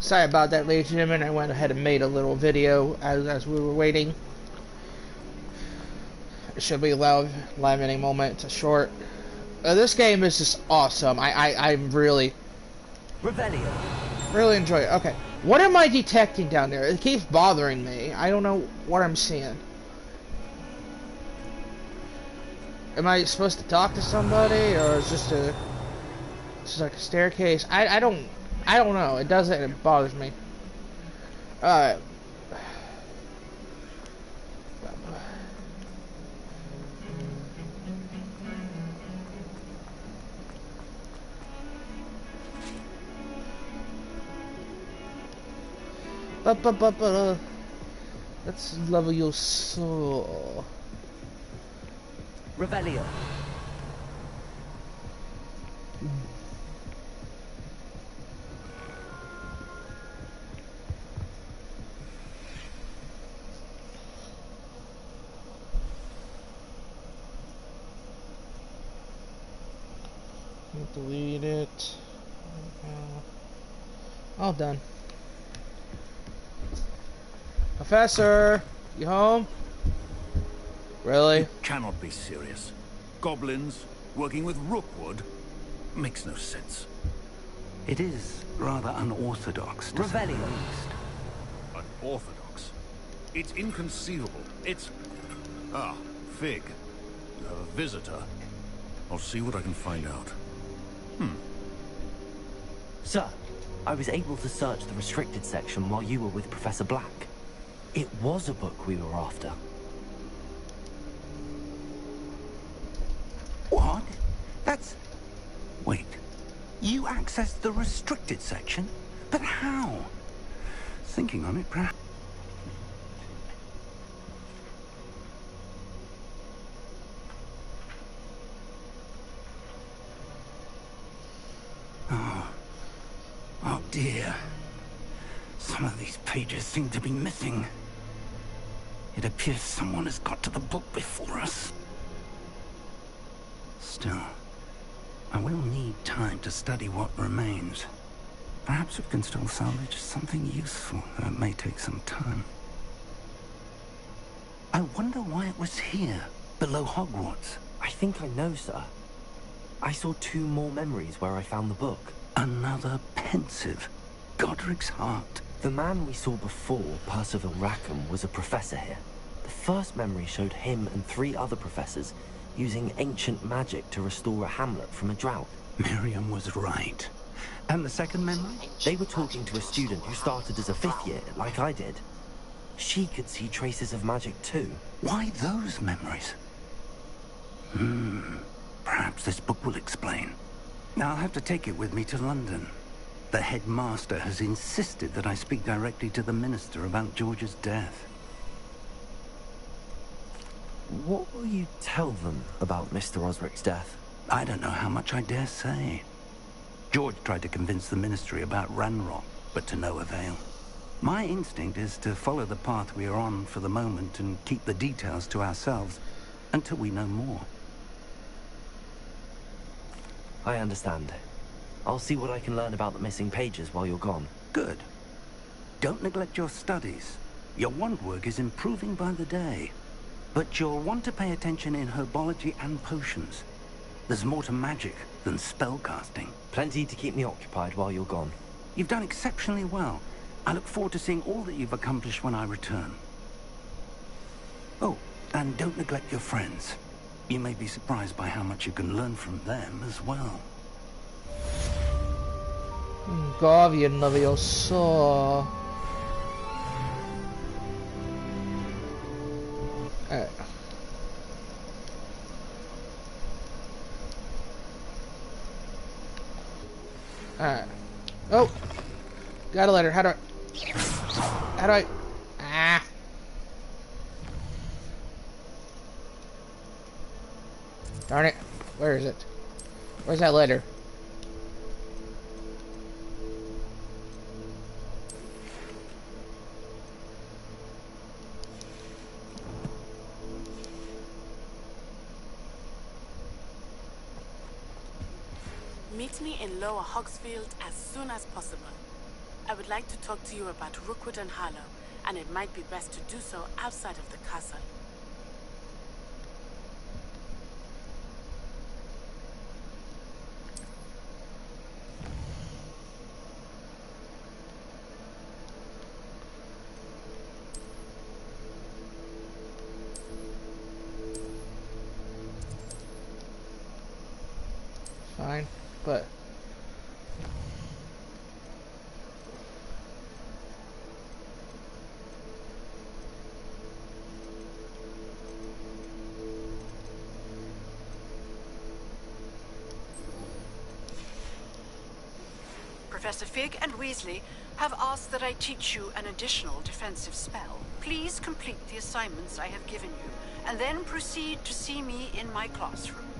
Sorry about that, ladies and gentlemen. I went ahead and made a little video as we were waiting. It should be live any moment. It's a short. This game is just awesome. I'm really enjoy it. Okay, what am I detecting down there? It keeps bothering me. I don't know what I'm seeing. Am I supposed to talk to somebody, or is this just like a staircase? I don't know. It doesn't. It bothers me. Alright. Let's level your soul. Revelio. Delete it. All done. Professor, you home? Really? You cannot be serious. Goblins working with Rookwood makes no sense. It is rather unorthodox, to say the Revelio. least. Unorthodox. It's inconceivable. It's... Ah, Fig. You have a visitor. I'll see what I can find out. Sir, I was able to search the restricted section while you were with Professor Black. It was a book we were after. What? That's... Wait. You accessed the restricted section? But how? Thinking on it, perhaps... Oh dear. Some of these pages seem to be missing. It appears someone has got to the book before us. Still, I will need time to study what remains. Perhaps we can still salvage something useful, though it may take some time. I wonder why it was here, below Hogwarts. I think I know, sir. I saw 2 more memories where I found the book. Another pensive. Godric's heart. The man we saw before, Percival Rackham, was a professor here. The first memory showed him and 3 other professors using ancient magic to restore a hamlet from a drought. Miriam was right. And the second memory? They were talking to a student who started as a 5th year, like I did. She could see traces of magic too. Why those memories? Perhaps this book will explain. Now I'll have to take it with me to London. The headmaster has insisted that I speak directly to the minister about George's death. What will you tell them about Mr. Osric's death? I don't know how much I dare say. George tried to convince the ministry about Ranrock, but to no avail. My instinct is to follow the path we are on for the moment and keep the details to ourselves until we know more. I understand. I'll see what I can learn about the missing pages while you're gone. Good. Don't neglect your studies. Your wand work is improving by the day. But you'll want to pay attention in herbology and potions. There's more to magic than spellcasting. Plenty to keep me occupied while you're gone. You've done exceptionally well. I look forward to seeing all that you've accomplished when I return. Oh, and don't neglect your friends. You may be surprised by how much you can learn from them as well. Guardian Leviosa. Alright. Alright. Oh! Got a letter. How do I... Ah! Darn it. Where is it? Where's that letter? Meet me in Lower Hogsfield as soon as possible. I would like to talk to you about Rookwood and Harlow, and it might be best to do so outside of the castle. Fine, but Professor Fig and Weasley have asked that I teach you an additional defensive spell. Please complete the assignments I have given you, and then proceed to see me in my classroom.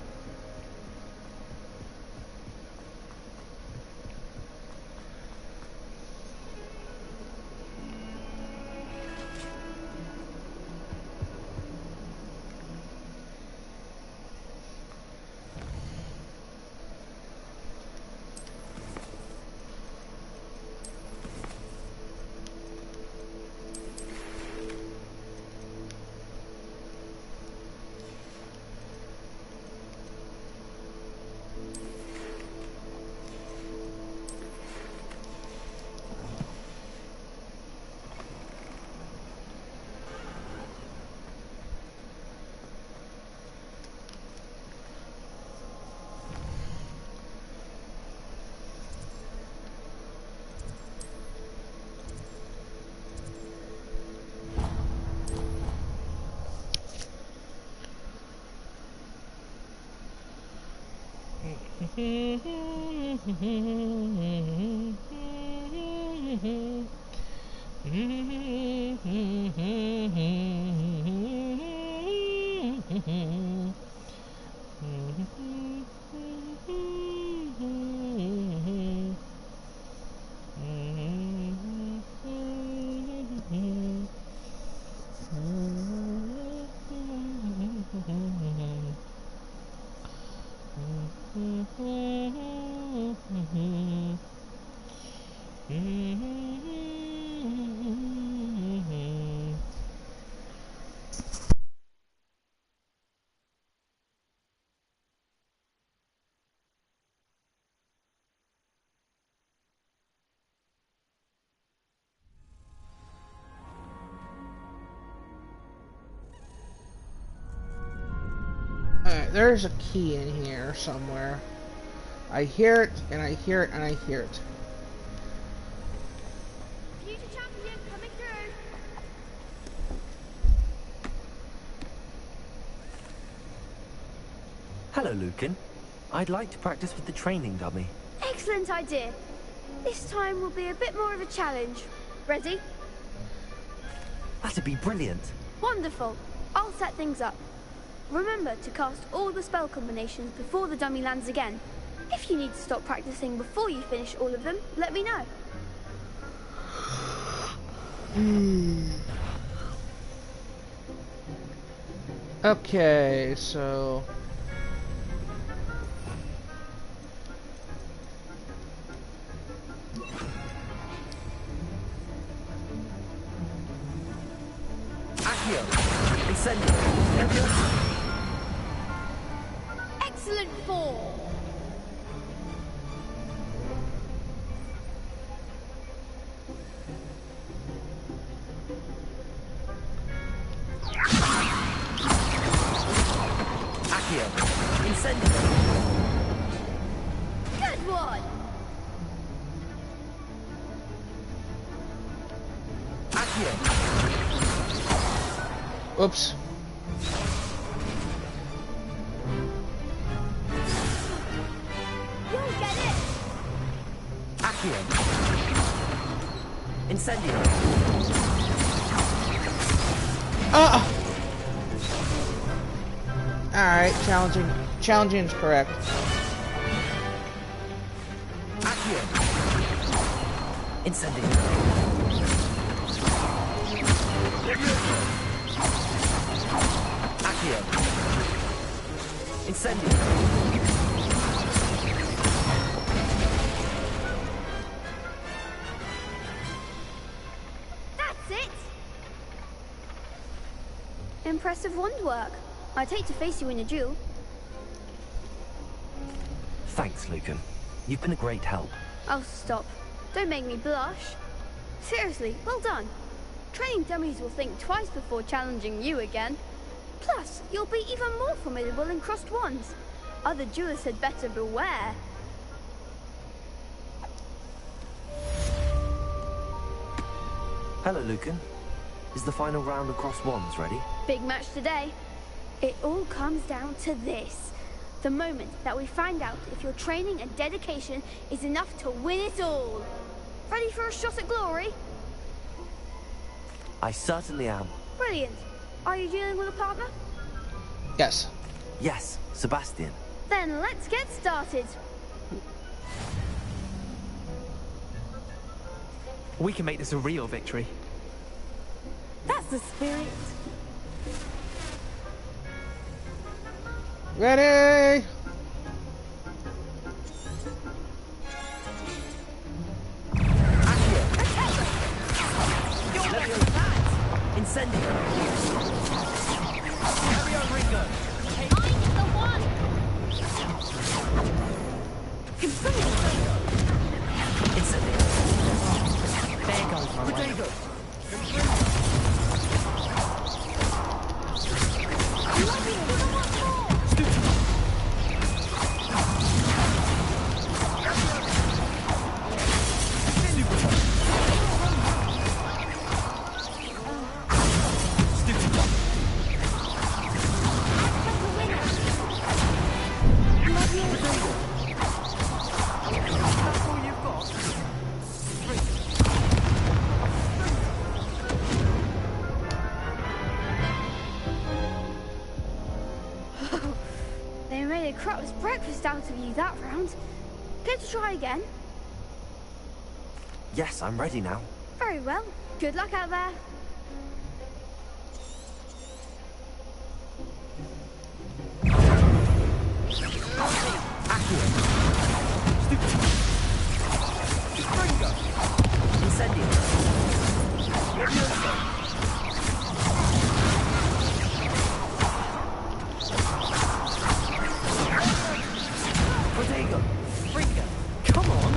alright, there's a key in here somewhere. I hear it, and I hear it, and I hear it. Future champion coming through. Hello, Lucan. I'd like to practice with the training dummy. Excellent idea. This time will be a bit more of a challenge. Ready? That'd be brilliant. Wonderful. I'll set things up. Remember to cast all the spell combinations before the dummy lands again. If you need to stop practicing before you finish all of them, let me know. Okay, so Accio! Incendio! Excellent fall. Accio! Incendio! Good one. Accio! oops. You'll get it. Accio! Incendio! Alright, challenging. Challenging is correct. Accio! Incendio! Accio! Incendio! impressive wand work. I'd hate to face you in a duel. Thanks, Lucan. You've been a great help. Oh, stop. Don't make me blush. Seriously, well done. Training dummies will think twice before challenging you again. Plus, you'll be even more formidable in crossed wands. Other duelists had better beware. Hello, Lucan. Is the final round of crossed wands ready? Big match today. It all comes down to this. The moment that we find out if your training and dedication is enough to win it all. Ready for a shot at glory? I certainly am. Brilliant. Are you dealing with a partner? Yes. Yes, Sebastian. Then let's get started. We can make this a real victory. That's the spirit. Ready? Incendio! Carry on, Ringo! I'm the one! Incendio! There goes my way. Potato! They made a crap's breakfast out of you that round. Care to try again? Yes, I'm ready now. Very well. Good luck out there. Incendio! Potato! Ringo, come on!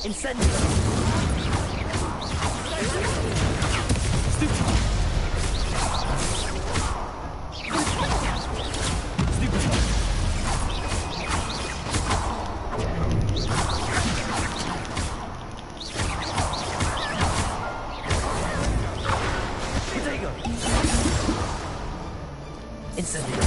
Incendio! Potato! Incendio!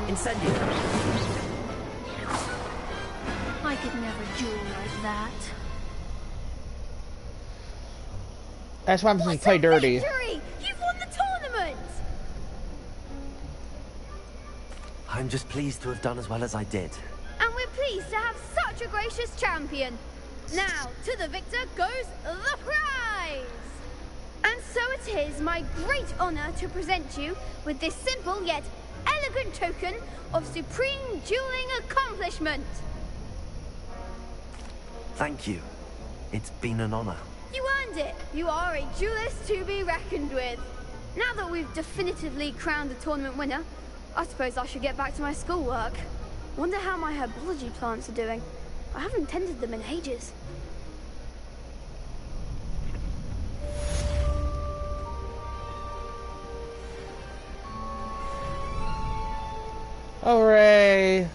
Incendio! I could never duel like that. That's why I'm saying play dirty. Victory! You've won the tournament! I'm just pleased to have done as well as I did. And we're pleased to have such a gracious champion. Now, to the victor goes the prize! And so it is my great honor to present you with this simple yet elegant token of supreme dueling accomplishment. Thank you. It's been an honor. You earned it. You are a duelist to be reckoned with. Now that we've definitively crowned the tournament winner, I suppose I should get back to my schoolwork. Wonder how my herbology plants are doing. I haven't tended them in ages. Hooray!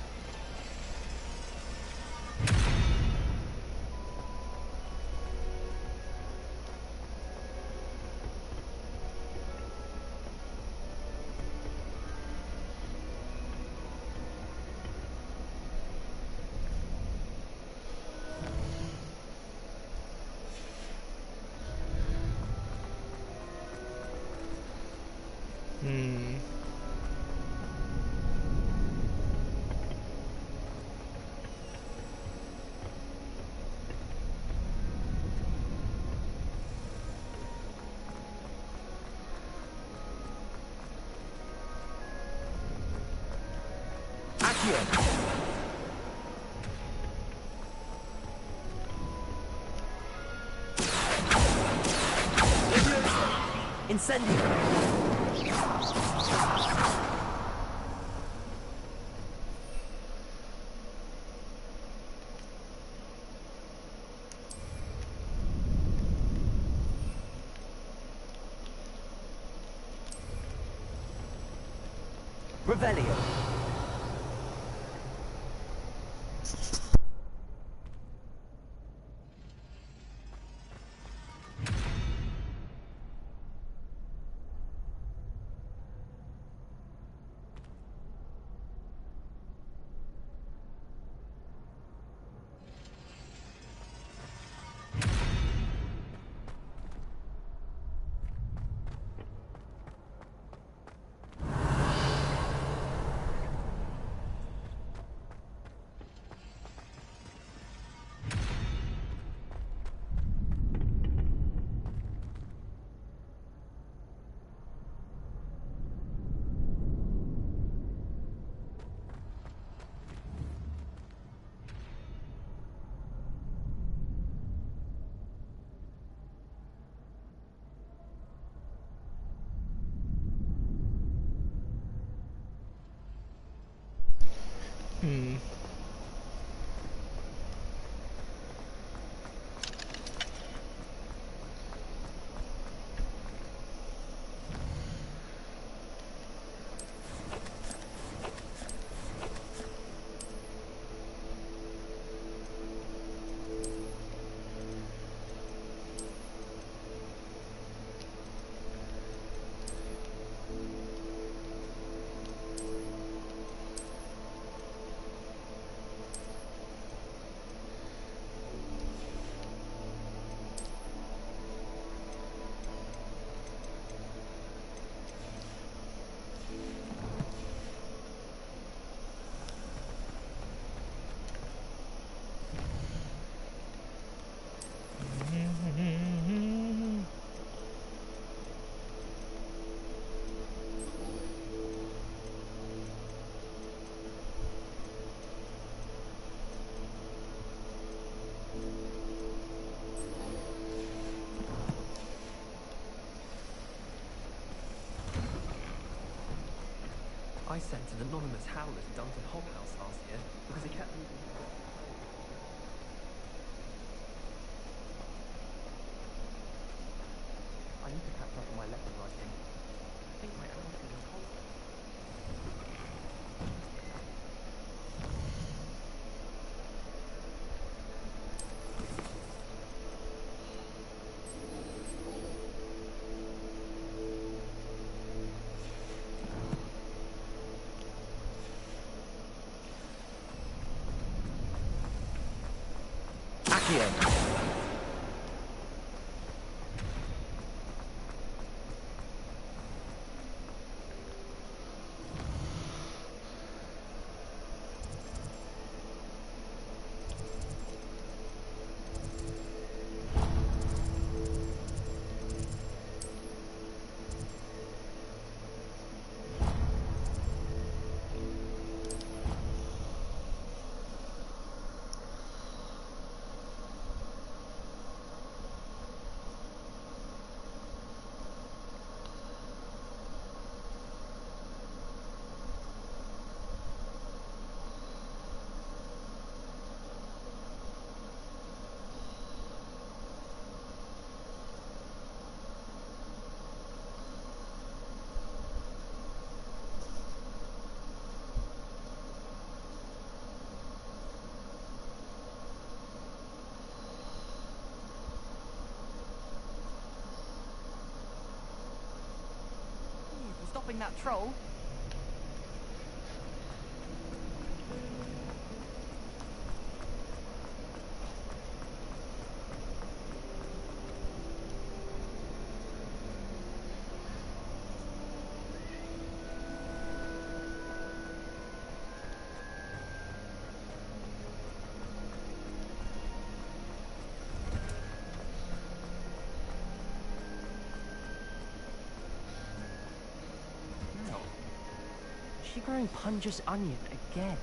Accio. Incendio. Revelio. I sent an anonymous howler to Duncan House last year because he kept leaving. I need to catch up on my letter writing. I think my hours is in constant. Accio. For stopping that troll. She growing Punja's onion again.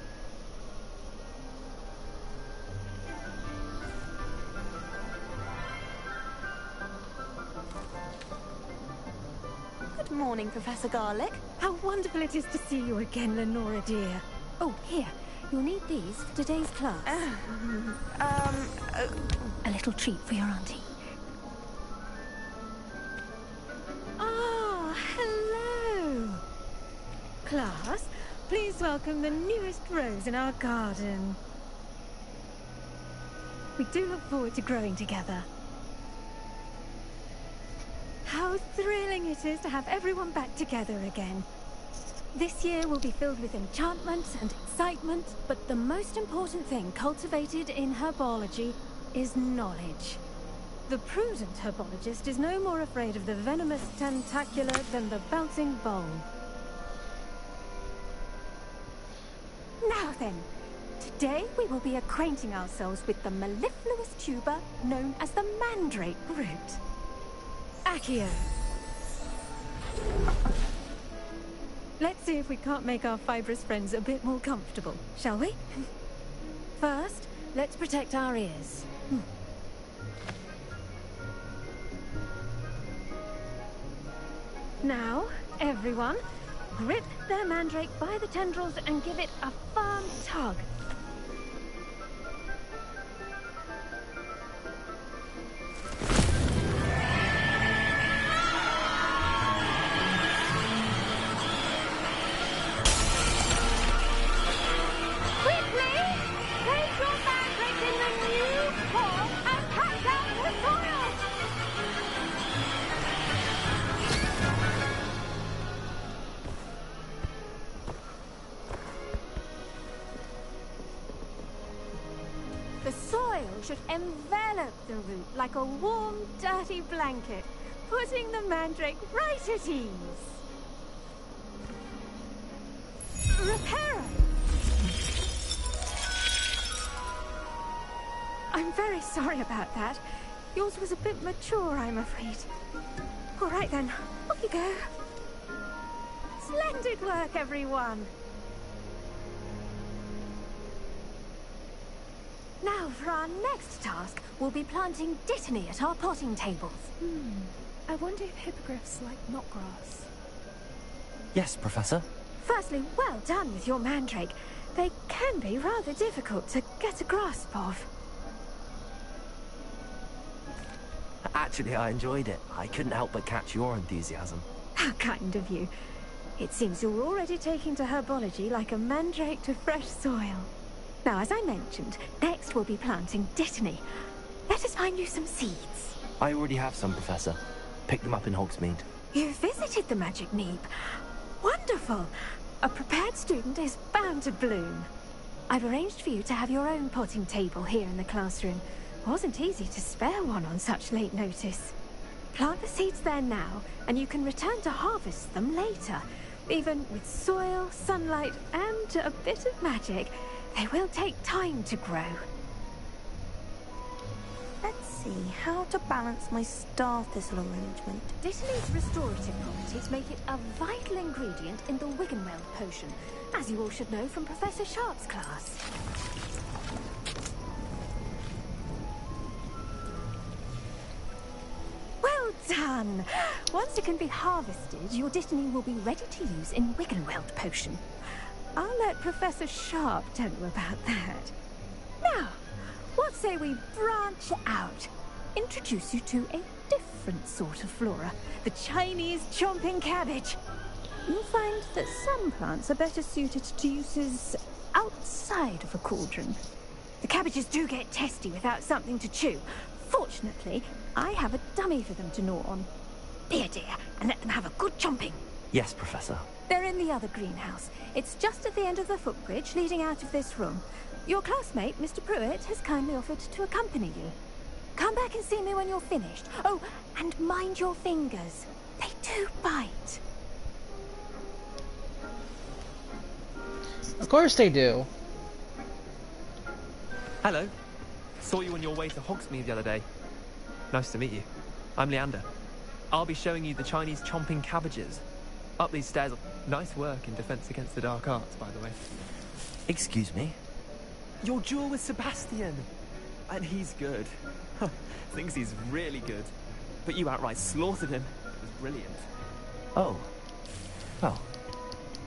morning, Professor Garlick. How wonderful it is to see you again, Lenora dear. Oh, here. You'll need these for today's class. A little treat for your auntie. Ah, hello. Class, please welcome the newest rose in our garden. We do look forward to growing together. How thrilling it is to have everyone back together again. This year will be filled with enchantment and excitement, But the most important thing cultivated in herbology is knowledge. the prudent herbologist is no more afraid of the venomous tentacular than the bouncing bowl. Now then, today we will be acquainting ourselves with the mellifluous tuber known as the mandrake root. Accio. Let's see if we can't make our fibrous friends a bit more comfortable, shall we? First, let's protect our ears. Now, everyone, grip their mandrake by the tendrils and give it a firm tug. Quickly! Place your mandrake in the new pot and pack down the soil! The soil should envelop the root like a warm, dirty blanket, putting the mandrake right at ease. Reparo! I'm very sorry about that. Yours was a bit mature, I'm afraid. All right then, off you go. Splendid work, everyone. Now, for our next task, we'll be planting dittany at our potting tables. I wonder if hippogriffs like knotgrass. Yes, Professor. Firstly, well done with your mandrake. They can be rather difficult to get a grasp of. Actually, I enjoyed it. I couldn't help but catch your enthusiasm. How kind of you. It seems you're already taking to herbology like a mandrake to fresh soil. Now, as I mentioned, next we'll be planting dittany. Let us find you some seeds. I already have some, Professor. Picked them up in Hogsmeade. You visited the Magic Neep. Wonderful. A prepared student is bound to bloom. I've arranged for you to have your own potting table here in the classroom. Wasn't easy to spare one on such late notice. Plant the seeds there now, and you can return to harvest them later. Even with soil, sunlight, and a bit of magic, they will take time to grow. Let's see how to balance my star thistle arrangement. Dittany's restorative properties make it a vital ingredient in the Wiggenweld potion, as you all should know from Professor Sharp's class. Well done! Once it can be harvested, your dittany will be ready to use in Wiggenweld potion. I'll let Professor Sharp tell you about that. Now, what say we branch out? Introduce you to a different sort of flora, the Chinese chomping cabbage. You'll find that some plants are better suited to uses outside of a cauldron. The cabbages do get testy without something to chew. Fortunately, I have a dummy for them to gnaw on. Be a dear, and let them have a good chomping. Yes, Professor. They're in the other greenhouse. It's just at the end of the footbridge leading out of this room. Your classmate, Mr. Pruitt, has kindly offered to accompany you. Come back and see me when you're finished. Oh, and mind your fingers. They do bite. Of course they do. Hello. Saw you on your way to Hogsmeade the other day. Nice to meet you. I'm Leander. I'll be showing you the Chinese chomping cabbages. Up these stairs. Nice work in Defense Against the Dark Arts, by the way. Excuse me? Your duel with Sebastian. And he's good. Thinks he's really good. But you outright slaughtered him. It was brilliant. Oh. Well,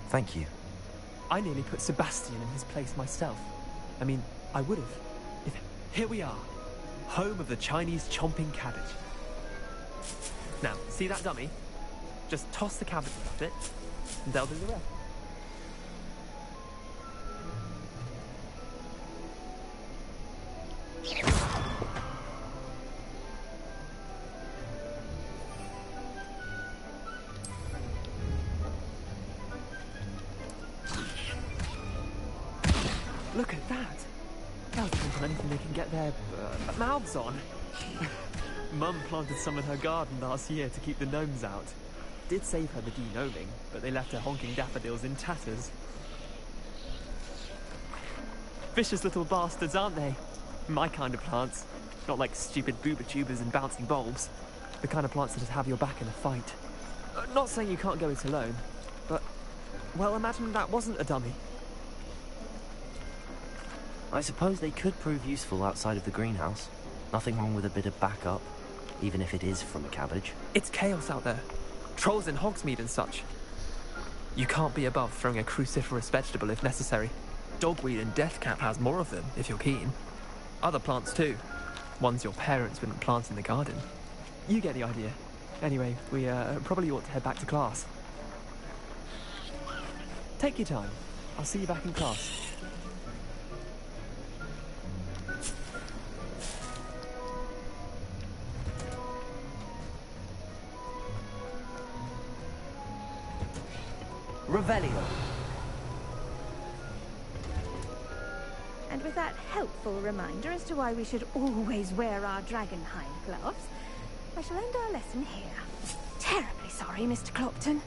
thank you. I nearly put Sebastian in his place myself. I mean, I would have. Here we are. Home of the Chinese chomping cabbage. Now, see that dummy? Just toss the cabbage at it, and they'll do the rest. Look at that! They'll jump on anything they can get their mouths on. Mum planted some in her garden last year to keep the gnomes out. Did save her the de-gnoming, but they left her honking daffodils in tatters. Vicious little bastards, aren't they? My kind of plants. Not like stupid booba tubers and bouncing bulbs. The kind of plants that have your back in a fight. Not saying you can't go it alone, but, well, imagine that wasn't a dummy. I suppose they could prove useful outside of the greenhouse. Nothing wrong with a bit of backup, even if it is from a cabbage. It's chaos out there. Trolls in Hogsmeade and such. You can't be above throwing a cruciferous vegetable if necessary. Dogweed and deathcap has more of them, if you're keen. Other plants too. Ones your parents wouldn't plant in the garden. You get the idea. Anyway, we probably ought to head back to class. Take your time. I'll see you back in class. Revelio. And with that helpful reminder as to why we should always wear our dragonhide gloves, I shall end our lesson here. Terribly sorry, Mr. Clopton.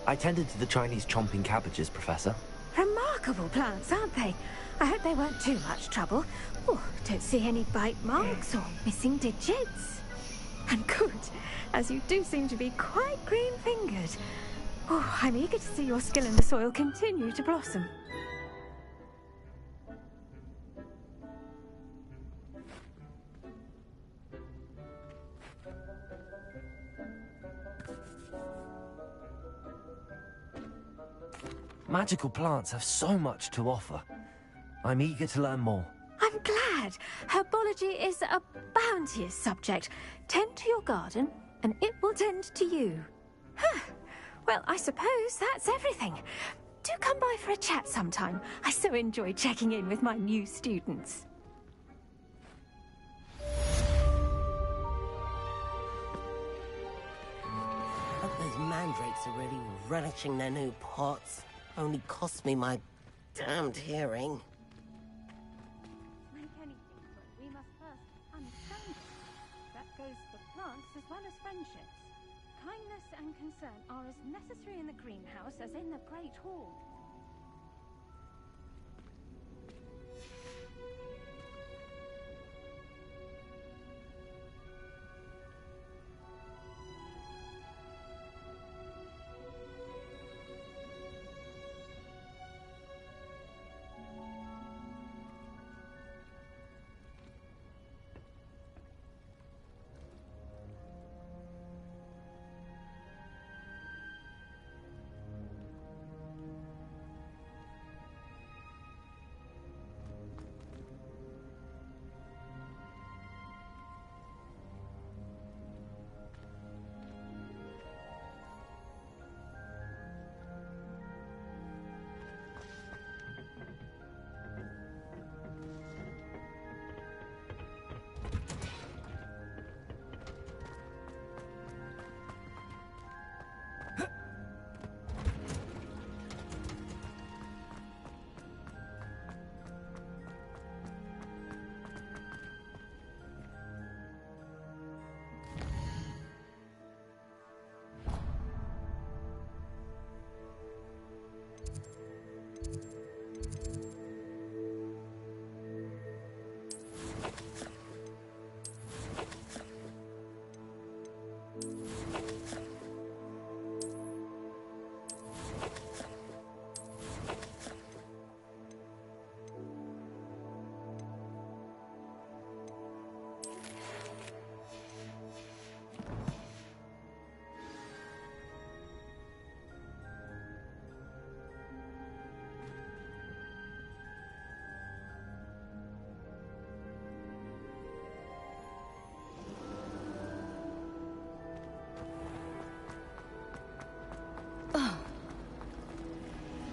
I tended to the Chinese chomping cabbages, Professor. Remarkable plants, aren't they? I hope they weren't too much trouble. Oh, don't see any bite marks or missing digits. And good, as you do seem to be quite green-fingered. Oh, I'm eager to see your skill in the soil continue to blossom. Magical plants have so much to offer. I'm eager to learn more. I'm glad. Herbology is a bounteous subject. Tend to your garden, and it will tend to you. Huh. Well, I suppose that's everything. Do come by for a chat sometime. I so enjoy checking in with my new students. Hope those mandrakes are really relishing their new pots. Only cost me my damned hearing. Make anything, but we must first understand it. That goes for plants as well as friendships. Kindness and concern are as necessary in the greenhouse as in the Great Hall.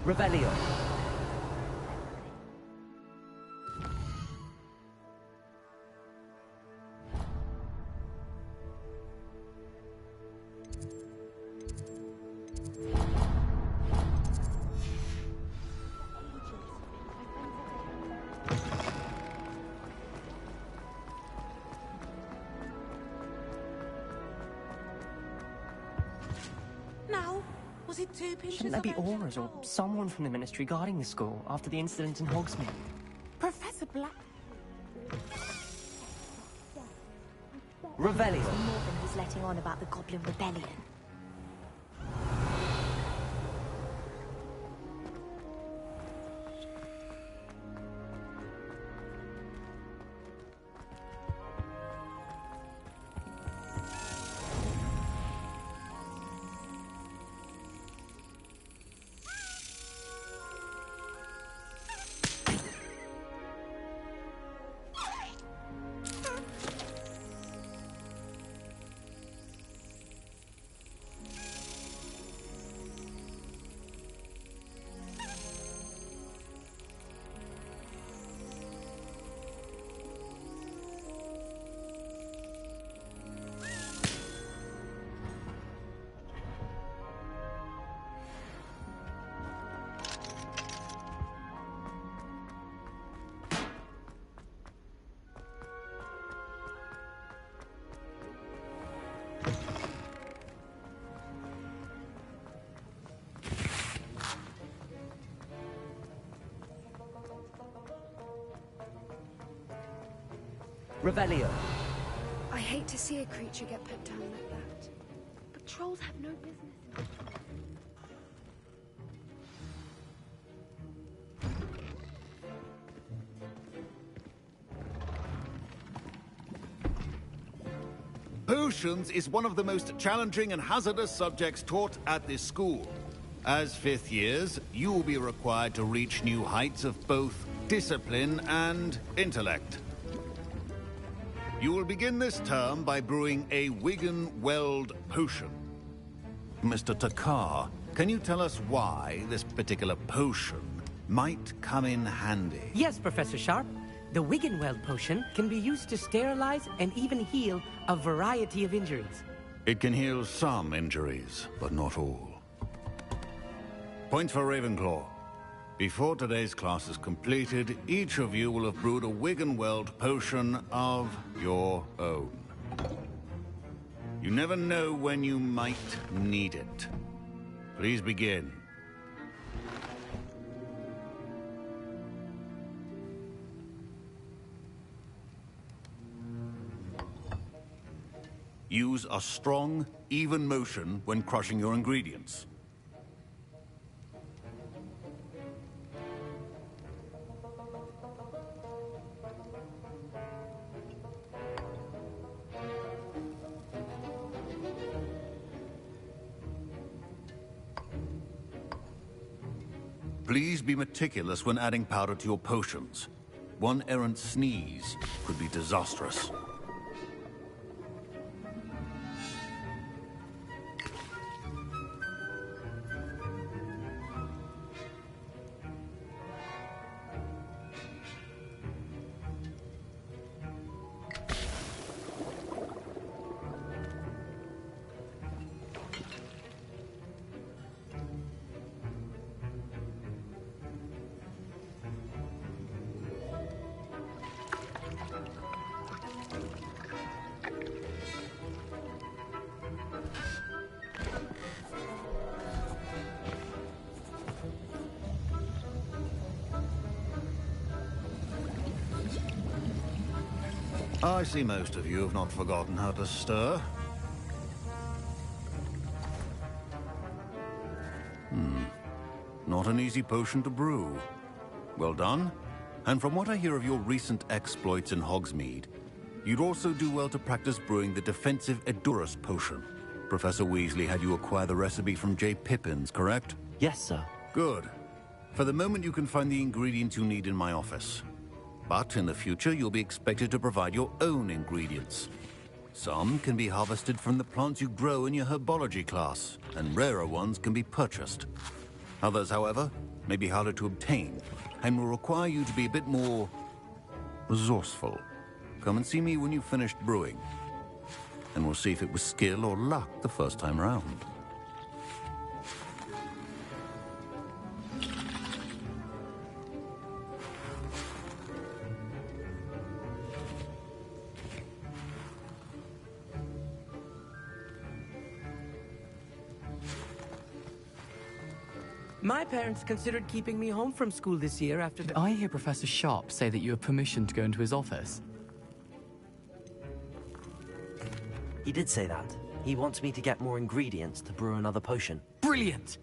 Revelio. Now, was it 2 pinches Shouldn't there be of extra auras or gold? someone from the Ministry guarding the school after the incident in Hogsmeade? Professor Black... Revelio. More than he's letting on about the Goblin Rebellion. Revelio. I hate to see a creature get put down like that. But trolls have no business in it. Potions is one of the most challenging and hazardous subjects taught at this school. As fifth years, you will be required to reach new heights of both discipline and intellect. You will begin this term by brewing a Wigan-Weld potion. Mr. Takar, can you tell us why this particular potion might come in handy? Yes, Professor Sharp. The Wiggenweld potion can be used to sterilize and even heal a variety of injuries. It can heal some injuries, but not all. Points for Ravenclaw. Before today's class is completed, each of you will have brewed a Wiggenweld potion of your own. You never know when you might need it. Please begin. Use a strong, even motion when crushing your ingredients. Please be meticulous when adding powder to your potions. One errant sneeze could be disastrous. I see most of you have not forgotten how to stir. Not an easy potion to brew. Well done. And from what I hear of your recent exploits in Hogsmeade, you'd also do well to practice brewing the defensive Edurus potion. Professor Weasley had you acquire the recipe from J. Pippins, correct? Yes, sir. Good. For the moment, you can find the ingredients you need in my office. But in the future, you'll be expected to provide your own ingredients. Some can be harvested from the plants you grow in your herbology class, and rarer ones can be purchased. Others, however, may be harder to obtain and will require you to be a bit more resourceful. Come and see me when you've finished brewing, and we'll see if it was skill or luck the first time round. My parents considered keeping me home from school this year after Did I hear Professor Sharp say that you have permission to go into his office? He did say that. He wants me to get more ingredients to brew another potion. Brilliant!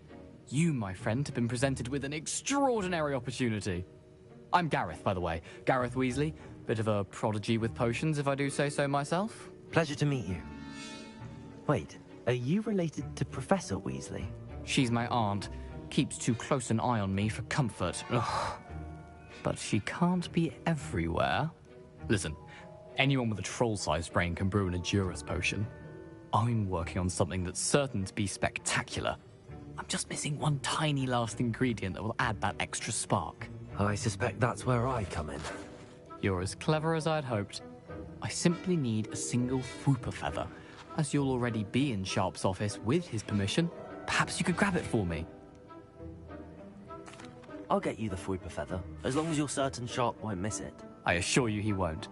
You, my friend, have been presented with an extraordinary opportunity. I'm Gareth, by the way. Gareth Weasley. Bit of a prodigy with potions, if I do say so myself. Pleasure to meet you. Wait, are you related to Professor Weasley? She's my aunt. Keeps too close an eye on me for comfort. Ugh. But she can't be everywhere. Listen, anyone with a troll-sized brain can brew an Edurus potion. I'm working on something that's certain to be spectacular. I'm just missing one tiny last ingredient that will add that extra spark. I suspect that's where I come in. You're as clever as I'd hoped. I simply need a single Fwooper feather. As you'll already be in Sharp's office with his permission, perhaps you could grab it for me. I'll get you the Fwooper feather, as long as you're certain Sharp won't miss it. I assure you he won't.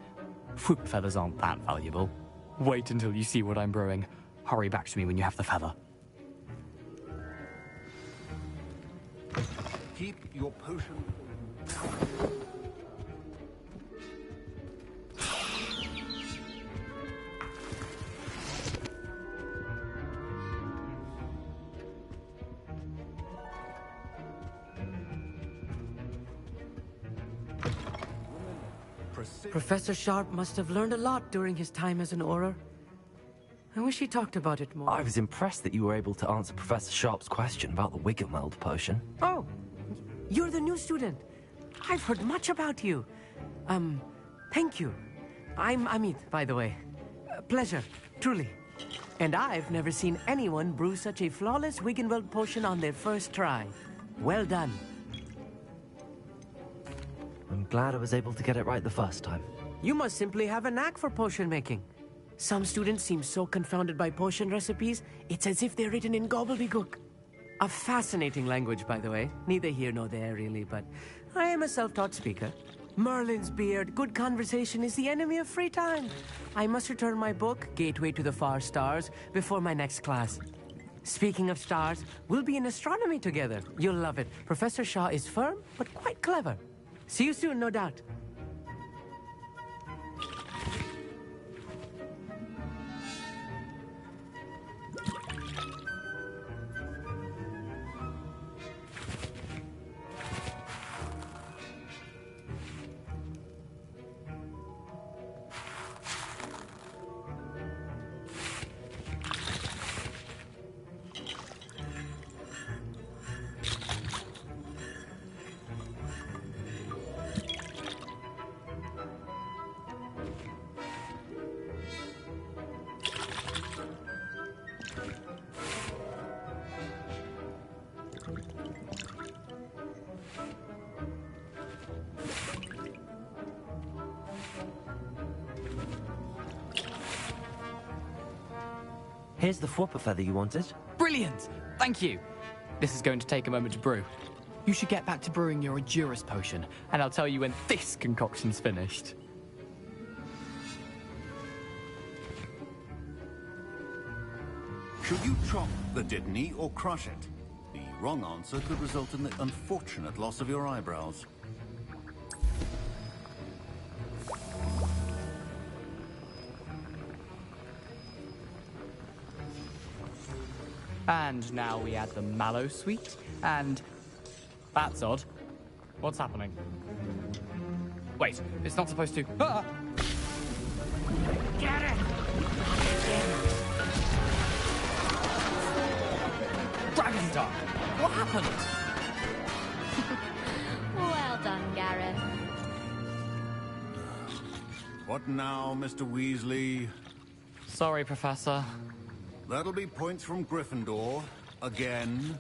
Fwooper feathers aren't that valuable. Wait until you see what I'm brewing. Hurry back to me when you have the feather. Keep your potion. Professor Sharp must have learned a lot during his time as an Auror. I wish he talked about it more. I was impressed that you were able to answer Professor Sharp's question about the Wiggenweld potion. Oh, you're the new student. I've heard much about you. Thank you. I'm Amit, by the way. Pleasure, truly. And I've never seen anyone brew such a flawless Wiggenweld potion on their first try. Well done. I'm glad I was able to get it right the first time. You must simply have a knack for potion making. Some students seem so confounded by potion recipes, it's as if they're written in gobbledygook. A fascinating language, by the way. Neither here nor there, really, but I am a self-taught speaker. Merlin's beard, good conversation is the enemy of free time. I must return my book, Gateway to the Far Stars, before my next class. Speaking of stars, we'll be in astronomy together. You'll love it. Professor Shaw is firm, but quite clever. See you soon, no doubt. Here's the Fwooper feather you wanted. Brilliant! Thank you! This is going to take a moment to brew. You should get back to brewing your Edurus potion, and I'll tell you when this concoction's finished. Should you chop the Dittany or crush it? The wrong answer could result in the unfortunate loss of your eyebrows. And now we add the mallow sweet, and... That's odd. What's happening? Wait, it's not supposed to... Ah! Get it! Dragonstar! What happened? Well done, Gareth. What now, Mr. Weasley? Sorry, Professor. That'll be points from Gryffindor. Again.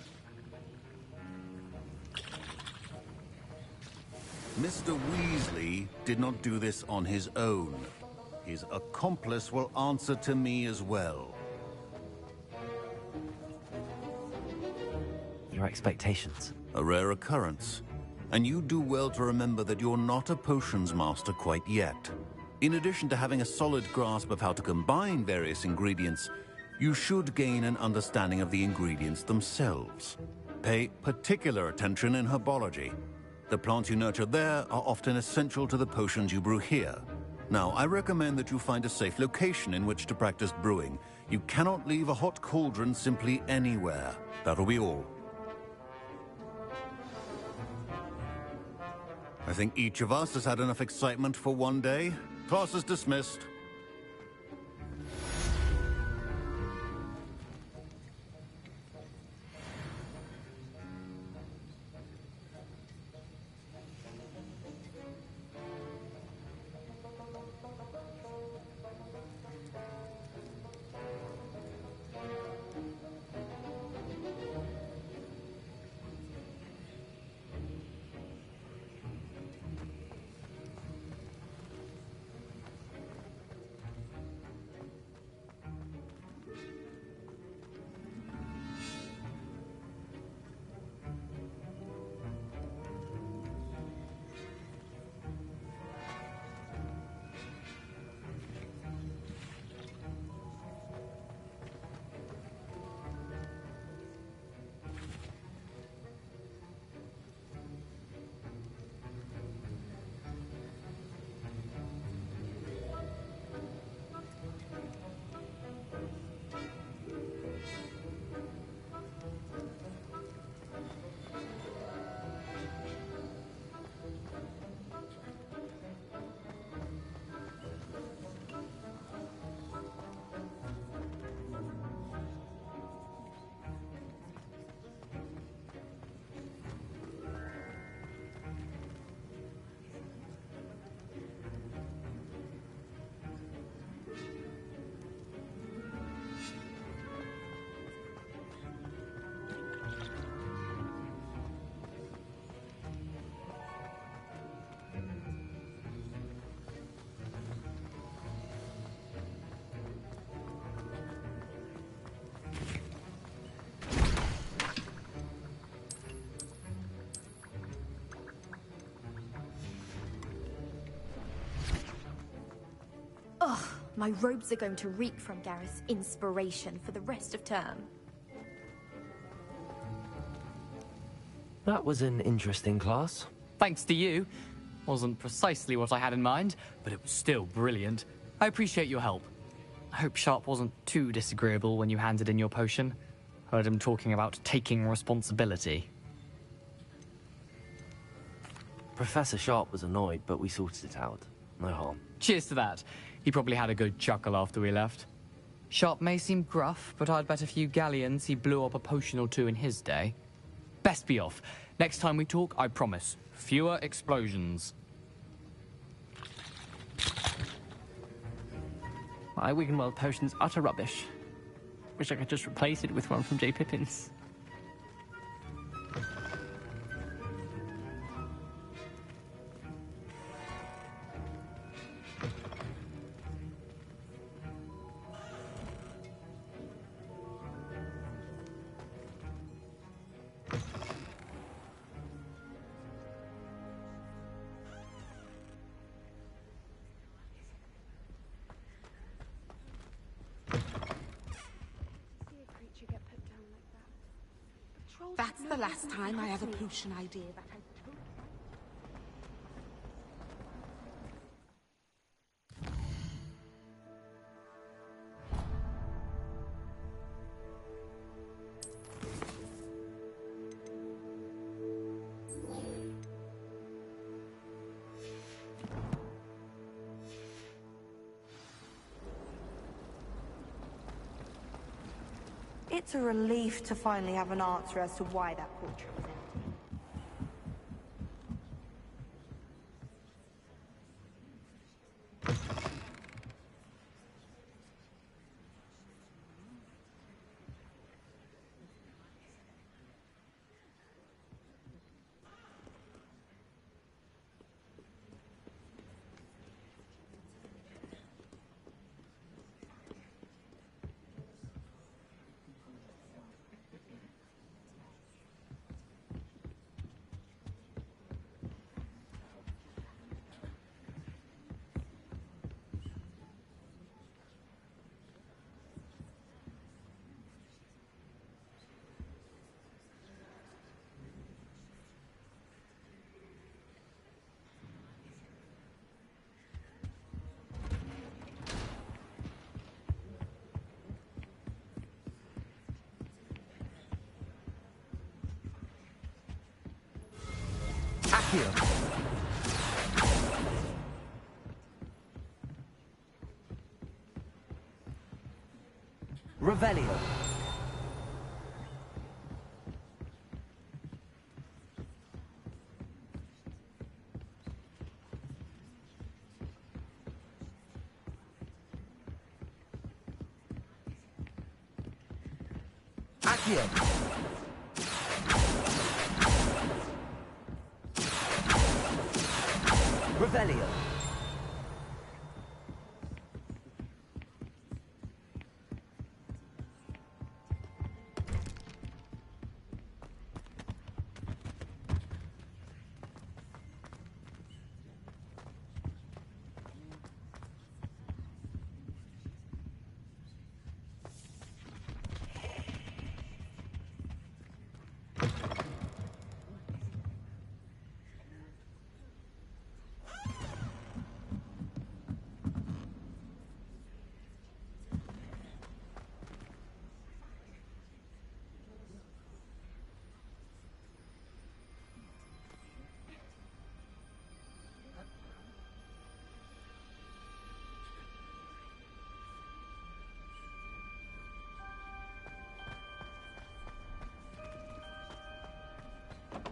Mr. Weasley did not do this on his own. His accomplice will answer to me as well. Your expectations. A rare occurrence. And you do well to remember that you're not a potions master quite yet. In addition to having a solid grasp of how to combine various ingredients, you should gain an understanding of the ingredients themselves. Pay particular attention in herbology. The plants you nurture there are often essential to the potions you brew here. Now, I recommend that you find a safe location in which to practice brewing. You cannot leave a hot cauldron simply anywhere. That'll be all. I think each of us has had enough excitement for one day. Class is dismissed. Ugh, my robes are going to reek from Gareth's inspiration for the rest of term. That was an interesting class. Thanks to you. Wasn't precisely what I had in mind, but it was still brilliant. I appreciate your help. I hope Sharp wasn't too disagreeable when you handed in your potion. Heard him talking about taking responsibility. Professor Sharp was annoyed, but we sorted it out. No harm. Cheers to that. He probably had a good chuckle after we left. Sharp may seem gruff, but I'd bet a few galleons he blew up a potion or two in his day. Best be off. Next time we talk, I promise, fewer explosions. My Wiggenweld potion's utter rubbish. Wish I could just replace it with one from J. Pippin's. That's the last time I have a potion idea that I totally... It's a relief to finally have an answer as to why that portrait was empty. Accio. Revelio. Accio. Revelio.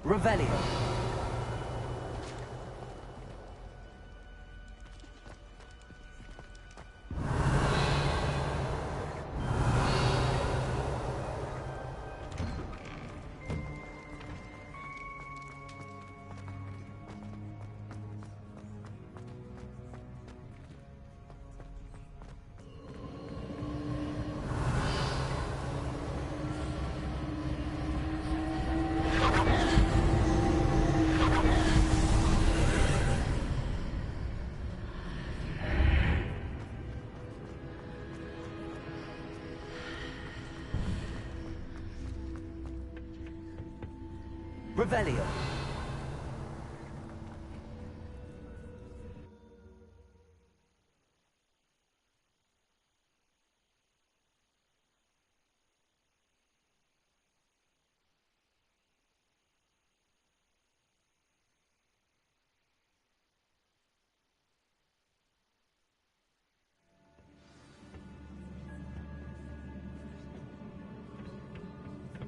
Revelio. Revelio.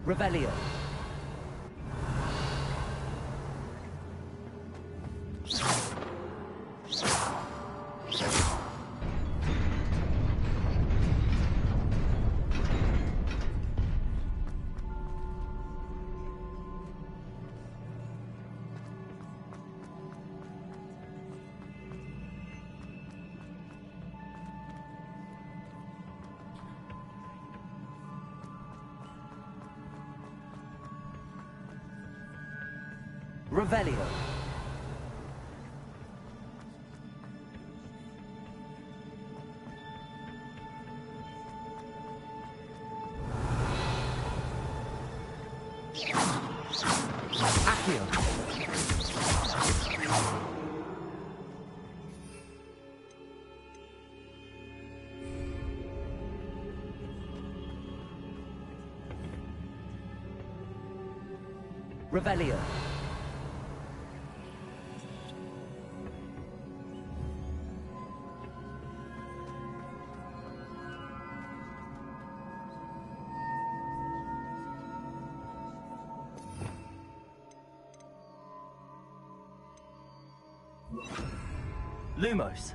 Revelio. Revelio. Accio. Revelio. Lumos.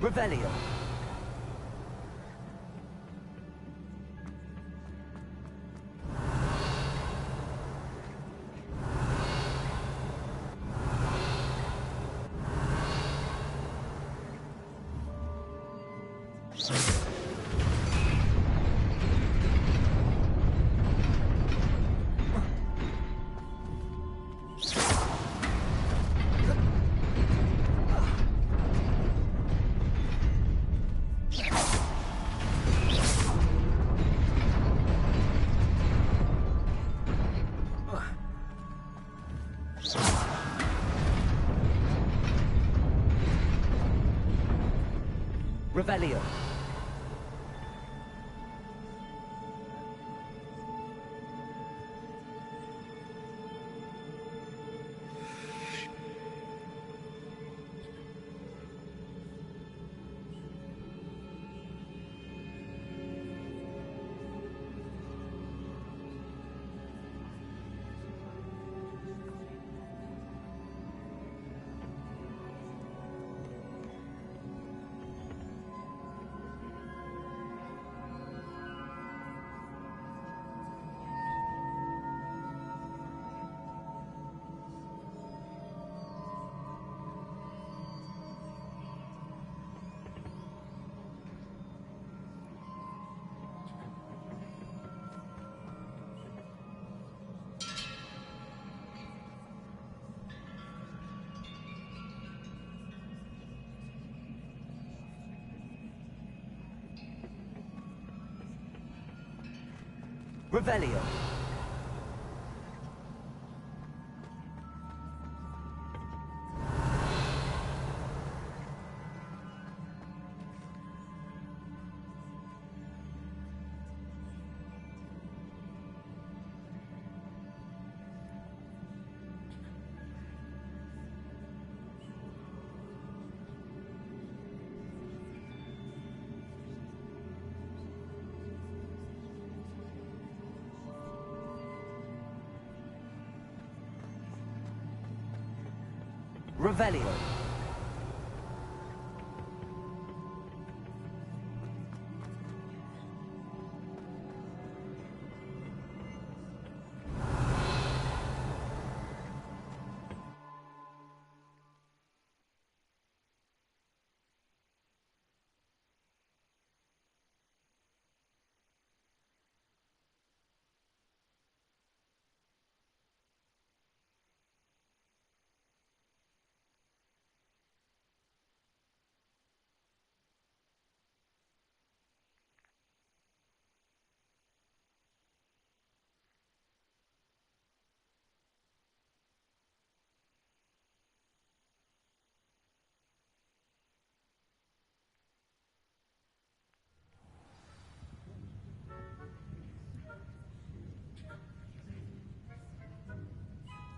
Revelio. Revelio. Revelio. Revelio.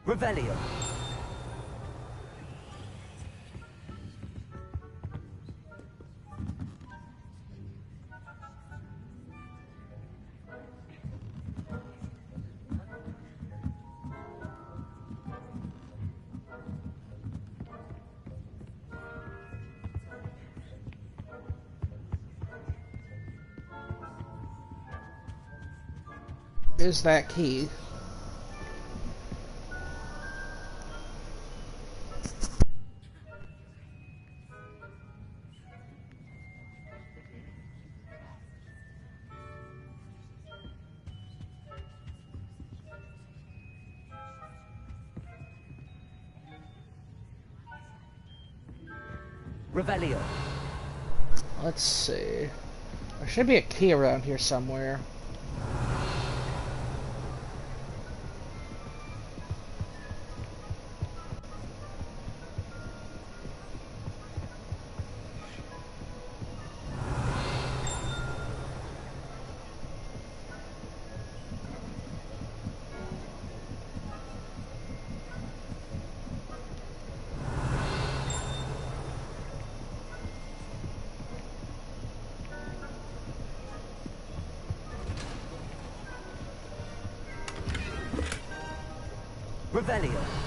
Revelio. Is that key? Revelio. Let's see. There should be a key around here somewhere. Revelio.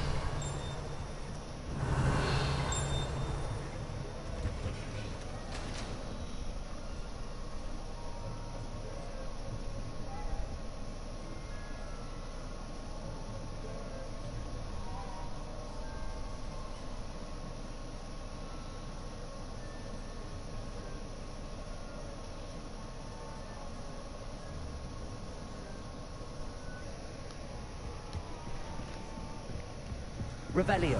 Revelio.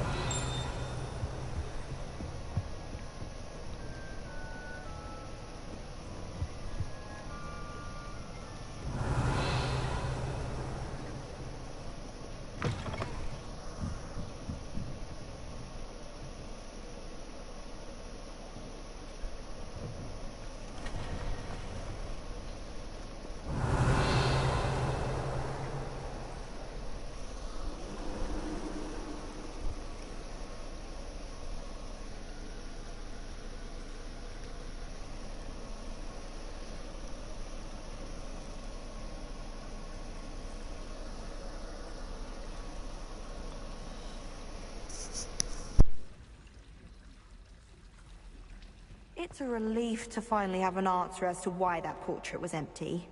It's a relief to finally have an answer as to why that portrait was empty.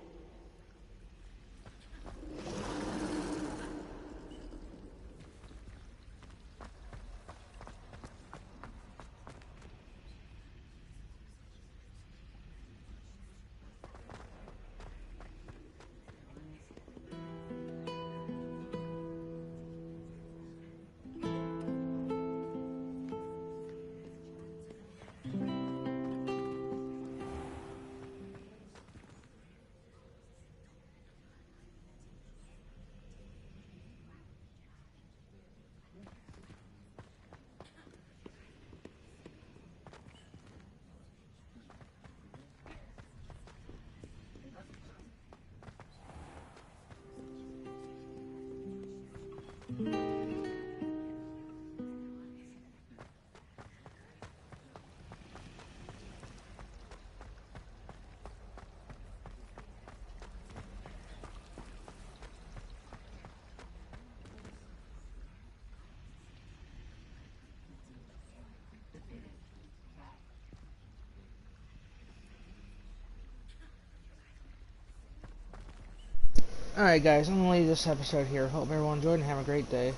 Alright guys, I'm gonna leave this episode here. Hope everyone enjoyed and have a great day.